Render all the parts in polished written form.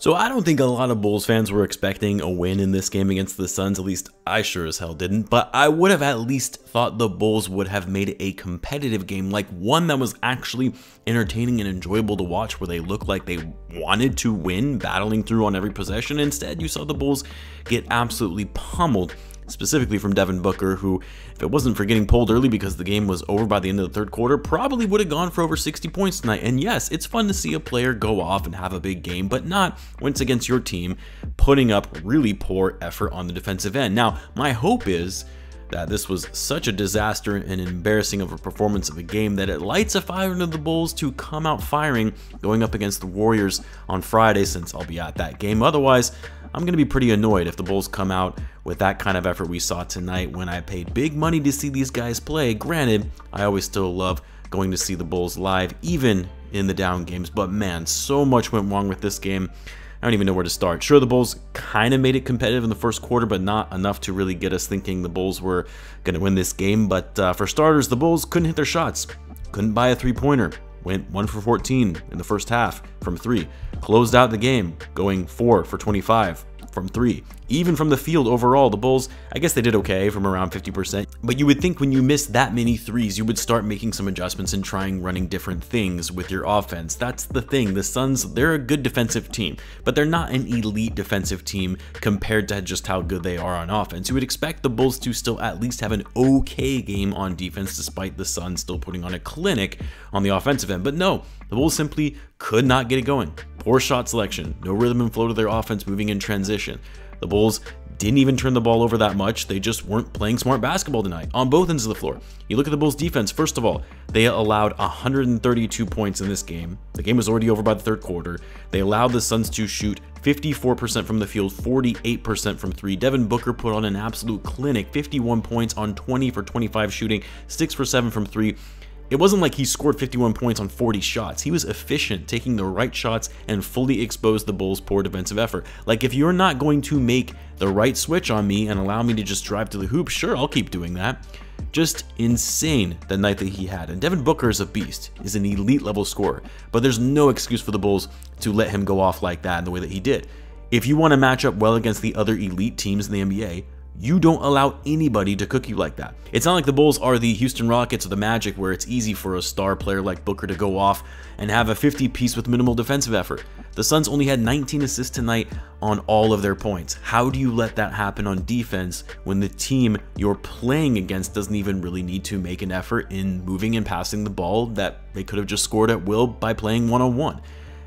So I don't think a lot of Bulls fans were expecting a win in this game against the Suns, at least I sure as hell didn't, but I would have at least thought the Bulls would have made it a competitive game, like one that was actually entertaining and enjoyable to watch, where they looked like they wanted to win, battling through on every possession. Instead, you saw the Bulls get absolutely pummeled, specifically from Devin Booker, who, if it wasn't for getting pulled early because the game was over by the end of the third quarter, probably would have gone for over 60 points tonight. And yes, it's fun to see a player go off and have a big game, but not when it's against your team putting up really poor effort on the defensive end. Now, my hope is that this was such a disaster and embarrassing of a performance of a game that it lights a fire under the Bulls to come out firing going up against the Warriors on Friday, since I'll be at that game. Otherwise, I'm going to be pretty annoyed if the Bulls come out with that kind of effort we saw tonight when I paid big money to see these guys play. Granted, I always still love going to see the Bulls live, even in the down games, but man, so much went wrong with this game. I don't even know where to start. Sure, the Bulls kind of made it competitive in the first quarter, but not enough to really get us thinking the Bulls were going to win this game. But for starters, the Bulls couldn't hit their shots, couldn't buy a three-pointer. Went 1 for 14 in the first half from 3. Closed out the game going 4 for 25 from 3. Even from the field overall, the Bulls, I guess they did okay from around 50%. But you would think when you miss that many threes, you would start making some adjustments and trying running different things with your offense. That's the thing. The Suns, they're a good defensive team, but they're not an elite defensive team compared to just how good they are on offense. You would expect the Bulls to still at least have an okay game on defense, despite the Suns still putting on a clinic on the offensive end. But no, the Bulls simply could not get it going. Poor shot selection, no rhythm and flow to their offense moving in transition. The Bulls didn't even turn the ball over that much. They just weren't playing smart basketball tonight on both ends of the floor. You look at the Bulls defense, first of all, they allowed 132 points in this game. The game was already over by the third quarter. They allowed the Suns to shoot 54% from the field, 48% from 3. Devin Booker put on an absolute clinic, 51 points on 20 for 25 shooting, 6 for 7 from 3. It wasn't like he scored 51 points on 40 shots. He was efficient, taking the right shots and fully exposed the Bulls' poor defensive effort. Like, if you're not going to make the right switch on me and allow me to just drive to the hoop, sure, I'll keep doing that. Just insane the night that he had. And Devin Booker is a beast, is an elite level scorer, but there's no excuse for the Bulls to let him go off like that in the way that he did. If you want to match up well against the other elite teams in the NBA, you don't allow anybody to cook you like that. It's not like the Bulls are the Houston Rockets or the Magic, where it's easy for a star player like Booker to go off and have a 50-piece with minimal defensive effort. The Suns only had 19 assists tonight on all of their points. How do you let that happen on defense when the team you're playing against doesn't even really need to make an effort in moving and passing the ball that they could have just scored at will by playing one-on-one?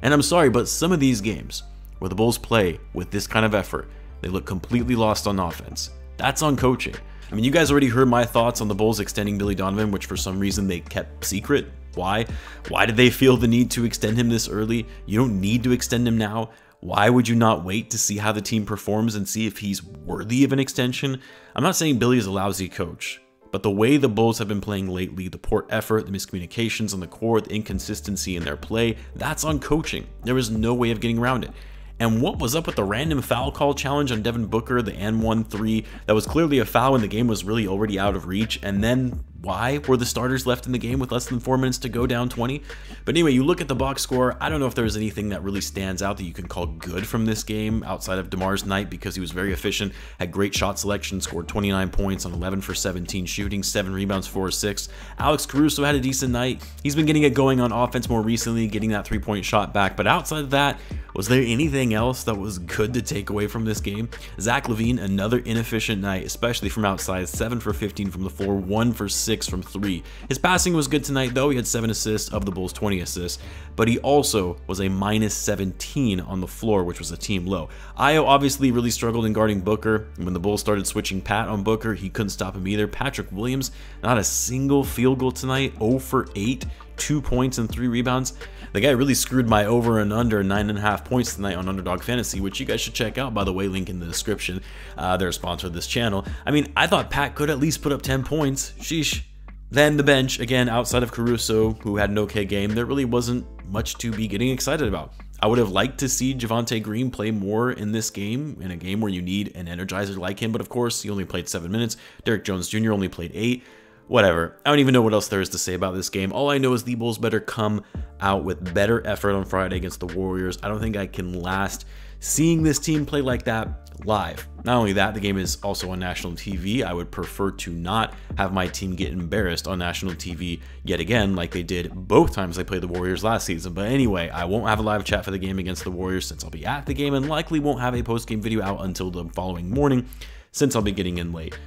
And I'm sorry, but some of these games where the Bulls play with this kind of effort, they look completely lost on offense. That's on coaching. I mean, you guys already heard my thoughts on the Bulls extending Billy Donovan, which for some reason they kept secret. Why? Why did they feel the need to extend him this early? You don't need to extend him now. Why would you not wait to see how the team performs and see if he's worthy of an extension? I'm not saying Billy is a lousy coach, but the way the Bulls have been playing lately, the poor effort, the miscommunications on the court, the inconsistency in their play, that's on coaching. There is no way of getting around it. And what was up with the random foul call challenge on Devin Booker, the N1-3? That was clearly a foul when the game was really already out of reach. And then why were the starters left in the game with less than 4 minutes to go, down 20? But anyway, you look at the box score. I don't know if there's anything that really stands out that you can call good from this game outside of DeMar's night, because he was very efficient, had great shot selection, scored 29 points on 11 for 17 shooting, 7 rebounds, 4 assists. Alex Caruso had a decent night. He's been getting it going on offense more recently, getting that three-point shot back. But outside of that, was there anything else that was good to take away from this game? Zach Lavine, another inefficient night, especially from outside, 7 for 15 from the floor, 1 for 6 from 3. His passing was good tonight, though. He had 7 assists of the Bulls' 20 assists, but he also was a minus 17 on the floor, which was a team low. Ayo obviously really struggled in guarding Booker. When the Bulls started switching Pat on Booker, he couldn't stop him either. Patrick Williams, not a single field goal tonight, 0 for 8, 2 points and 3 rebounds. The guy really screwed my over and under 9.5 points tonight on Underdog Fantasy, which you guys should check out, by the way, link in the description. They're a sponsor of this channel. I mean, I thought Pat could at least put up 10 points. Sheesh. Then the bench, again, outside of Caruso, who had an okay game, there really wasn't much to be getting excited about. I would have liked to see Javonte Green play more in this game, in a game where you need an energizer like him, but of course, he only played 7 minutes. Derrick Jones Jr. only played 8. whatever. I don't even know what else there is to say about this game. All I know is the Bulls better come out with better effort on Friday against the Warriors. I don't think I can last seeing this team play like that live. Not only that, the game is also on national TV. I would prefer to not have my team get embarrassed on national TV yet again, like they did both times they played the Warriors last season. But anyway, I won't have a live chat for the game against the Warriors since I'll be at the game, and likely won't have a post-game video out until the following morning since I'll be getting in late.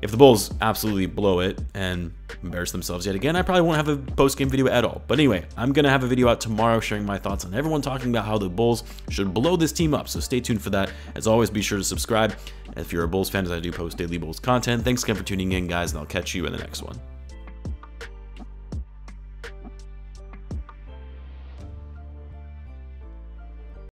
If the Bulls absolutely blow it and embarrass themselves yet again, I probably won't have a post-game video at all. But anyway, I'm going to have a video out tomorrow sharing my thoughts on everyone talking about how the Bulls should blow this team up. So stay tuned for that. As always, be sure to subscribe. And if you're a Bulls fan, as I do post daily Bulls content. Thanks again for tuning in, guys, and I'll catch you in the next one.